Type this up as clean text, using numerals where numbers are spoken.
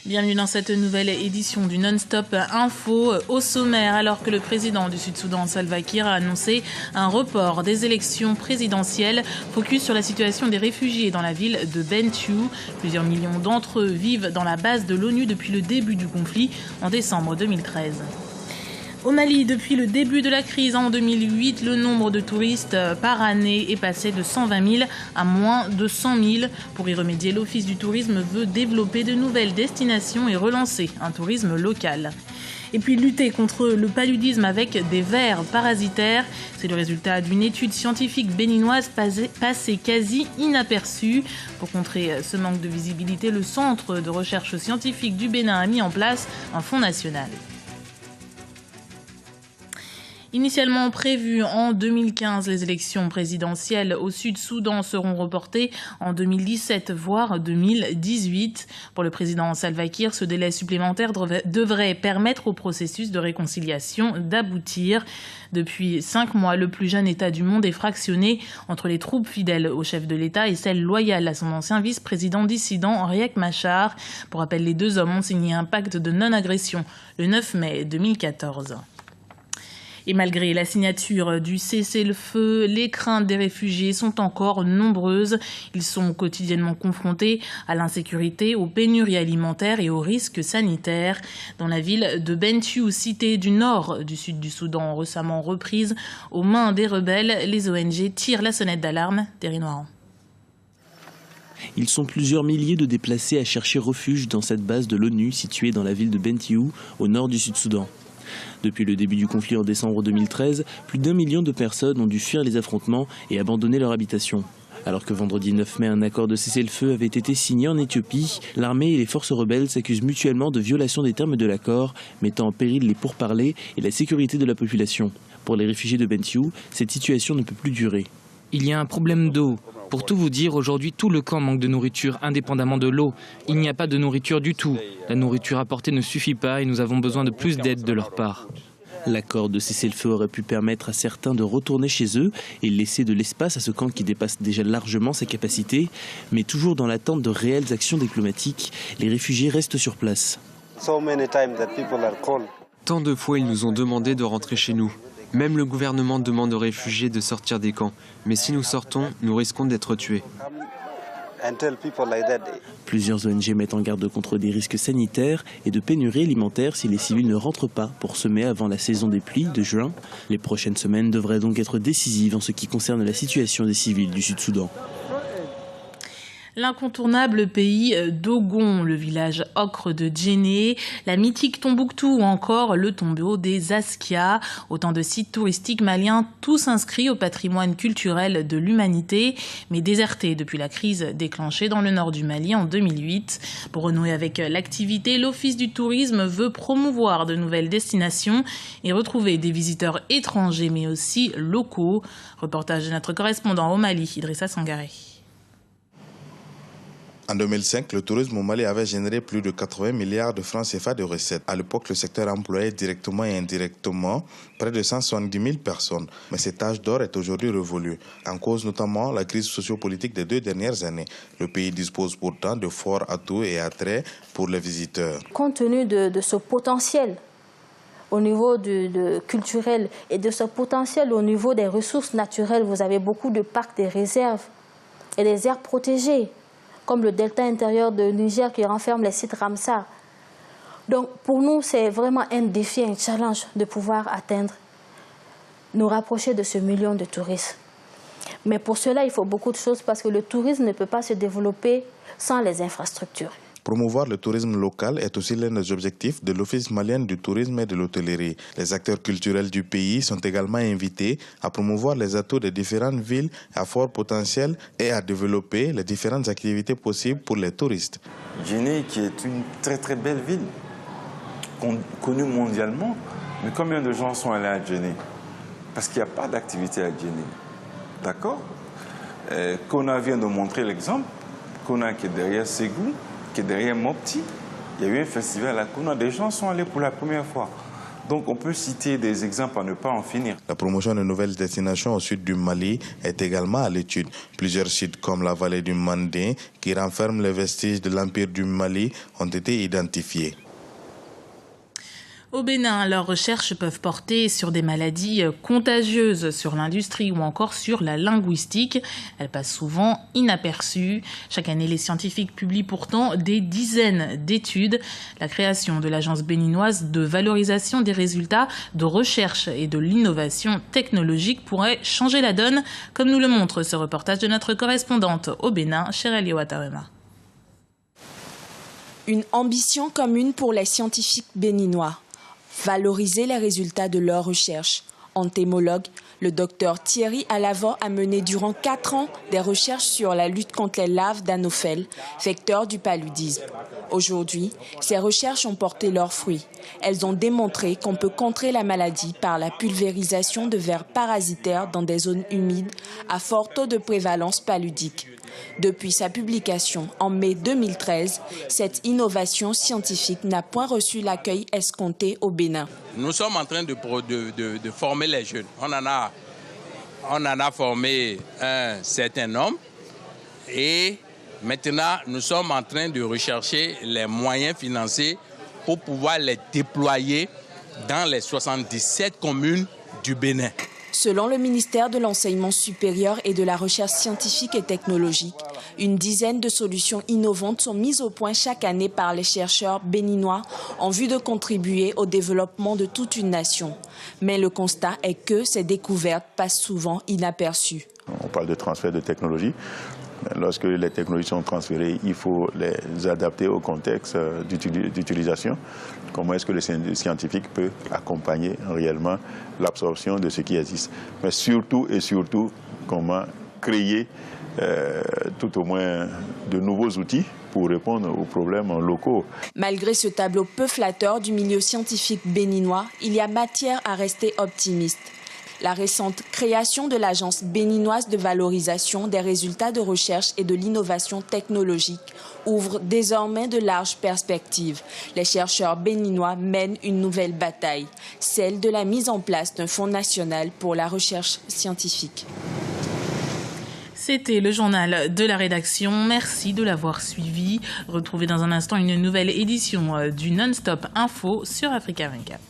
Bienvenue dans cette nouvelle édition du Non-Stop Info. Au sommaire, alors que le président du Sud-Soudan, Salva Kiir, a annoncé un report des élections présidentielles, focus sur la situation des réfugiés dans la ville de Bentiu. Plusieurs millions d'entre eux vivent dans la base de l'ONU depuis le début du conflit en décembre 2013. Au Mali, depuis le début de la crise en 2008, le nombre de touristes par année est passé de 120 000 à moins de 100 000. Pour y remédier, l'Office du tourisme veut développer de nouvelles destinations et relancer un tourisme local. Et puis lutter contre le paludisme avec des vers parasitaires. C'est le résultat d'une étude scientifique béninoise passée quasi inaperçue. Pour contrer ce manque de visibilité, le Centre de recherche scientifique du Bénin a mis en place un fonds national. Initialement prévues en 2015, les élections présidentielles au Sud-Soudan seront reportées en 2017, voire 2018. Pour le président Salva Kiir, ce délai supplémentaire devrait permettre au processus de réconciliation d'aboutir. Depuis 5 mois, le plus jeune État du monde est fractionné entre les troupes fidèles au chef de l'État et celles loyales à son ancien vice-président dissident Riek Machar. Pour rappel, les deux hommes ont signé un pacte de non-agression le 9 mai 2014. Et malgré la signature du cessez-le-feu, les craintes des réfugiés sont encore nombreuses. Ils sont quotidiennement confrontés à l'insécurité, aux pénuries alimentaires et aux risques sanitaires. Dans la ville de Bentiu, cité du nord du sud du Soudan, récemment reprise aux mains des rebelles, les ONG tirent la sonnette d'alarme. Thierry Noiran. Ils sont plusieurs milliers de déplacés à chercher refuge dans cette base de l'ONU située dans la ville de Bentiu, au nord du Sud-Soudan. Depuis le début du conflit en décembre 2013, plus d'1 million de personnes ont dû fuir les affrontements et abandonner leur habitation. Alors que vendredi 9 mai, un accord de cessez-le-feu avait été signé en Éthiopie, l'armée et les forces rebelles s'accusent mutuellement de violation des termes de l'accord, mettant en péril les pourparlers et la sécurité de la population. Pour les réfugiés de Bentiu, cette situation ne peut plus durer. Il y a un problème d'eau. Pour tout vous dire, aujourd'hui, tout le camp manque de nourriture, indépendamment de l'eau. Il n'y a pas de nourriture du tout. La nourriture apportée ne suffit pas et nous avons besoin de plus d'aide de leur part. L'accord de cessez-le-feu aurait pu permettre à certains de retourner chez eux et laisser de l'espace à ce camp qui dépasse déjà largement sa capacité. Mais toujours dans l'attente de réelles actions diplomatiques, les réfugiés restent sur place. Tant de fois, ils nous ont demandé de rentrer chez nous. Même le gouvernement demande aux réfugiés de sortir des camps. Mais si nous sortons, nous risquons d'être tués. Plusieurs ONG mettent en garde contre des risques sanitaires et de pénurie alimentaire si les civils ne rentrent pas pour semer avant la saison des pluies de juin. Les prochaines semaines devraient donc être décisives en ce qui concerne la situation des civils du Sud-Soudan. L'incontournable pays d'Ogon, le village ocre de Djenné, la mythique Tombouctou ou encore le tombeau des Askia. Autant de sites touristiques maliens, tous inscrits au patrimoine culturel de l'humanité, mais désertés depuis la crise déclenchée dans le nord du Mali en 2008. Pour renouer avec l'activité, l'Office du tourisme veut promouvoir de nouvelles destinations et retrouver des visiteurs étrangers mais aussi locaux. Reportage de notre correspondant au Mali, Idrissa Sangaré. En 2005, le tourisme au Mali avait généré plus de 80 milliards de francs CFA de recettes. À l'époque, le secteur employait directement et indirectement près de 170 000 personnes. Mais cet âge d'or est aujourd'hui révolu. En cause notamment la crise sociopolitique des 2 dernières années. Le pays dispose pourtant de forts atouts et attraits pour les visiteurs. Compte tenu de ce potentiel au niveau culturel et de ce potentiel au niveau des ressources naturelles, vous avez beaucoup de parcs, des réserves et des aires protégées, comme le delta intérieur de Niger qui renferme les sites Ramsar. Donc pour nous, c'est vraiment un défi, un challenge de pouvoir atteindre, nous rapprocher de ce million de touristes. Mais pour cela, il faut beaucoup de choses parce que le tourisme ne peut pas se développer sans les infrastructures. Promouvoir le tourisme local est aussi l'un des objectifs de l'Office malien du tourisme et de l'hôtellerie. Les acteurs culturels du pays sont également invités à promouvoir les atouts des différentes villes à fort potentiel et à développer les différentes activités possibles pour les touristes. Djenné, qui est une très très belle ville, connue mondialement, mais combien de gens sont allés à Djenné? Parce qu'il n'y a pas d'activité à Djenné. D'accord? Kona vient de montrer l'exemple. Kona qui est derrière Ségou, qui est derrière Mopti. Il y a eu un festival à Kona. Des gens sont allés pour la première fois. Donc on peut citer des exemples à ne pas en finir. La promotion de nouvelles destinations au sud du Mali est également à l'étude. Plusieurs sites comme la vallée du Mandé, qui renferment les vestiges de l'Empire du Mali, ont été identifiés. Au Bénin, leurs recherches peuvent porter sur des maladies contagieuses, sur l'industrie ou encore sur la linguistique. Elles passent souvent inaperçues. Chaque année, les scientifiques publient pourtant des dizaines d'études. La création de l'Agence béninoise de valorisation des résultats de recherche et de l'innovation technologique pourrait changer la donne, comme nous le montre ce reportage de notre correspondante au Bénin, Chérèle Ouattarema. Une ambition commune pour les scientifiques béninois. Valoriser les résultats de leurs recherches. Entomologue, le docteur Thierry Alavant a mené durant 4 ans des recherches sur la lutte contre les larves d'anophèles, vecteurs du paludisme. Aujourd'hui, ces recherches ont porté leurs fruits. Elles ont démontré qu'on peut contrer la maladie par la pulvérisation de vers parasitaires dans des zones humides à fort taux de prévalence paludique. Depuis sa publication en mai 2013, cette innovation scientifique n'a point reçu l'accueil escompté au Bénin. Nous sommes en train de former les jeunes. On en a formé un certain nombre et maintenant nous sommes en train de rechercher les moyens financiers pour pouvoir les déployer dans les 77 communes du Bénin. Selon le ministère de l'Enseignement supérieur et de la Recherche scientifique et technologique, une dizaine de solutions innovantes sont mises au point chaque année par les chercheurs béninois en vue de contribuer au développement de toute une nation. Mais le constat est que ces découvertes passent souvent inaperçues. On parle de transfert de technologie. Lorsque les technologies sont transférées, il faut les adapter au contexte d'utilisation. Comment est-ce que le scientifique peut accompagner réellement l'absorption de ce qui existe. Mais surtout et surtout, comment créer tout au moins de nouveaux outils pour répondre aux problèmes locaux. Malgré ce tableau peu flatteur du milieu scientifique béninois, il y a matière à rester optimiste. La récente création de l'Agence béninoise de valorisation des résultats de recherche et de l'innovation technologique ouvre désormais de larges perspectives. Les chercheurs béninois mènent une nouvelle bataille, celle de la mise en place d'un fonds national pour la recherche scientifique. C'était le journal de la rédaction. Merci de l'avoir suivi. Retrouvez dans un instant une nouvelle édition du Non-Stop Info sur Africa 24.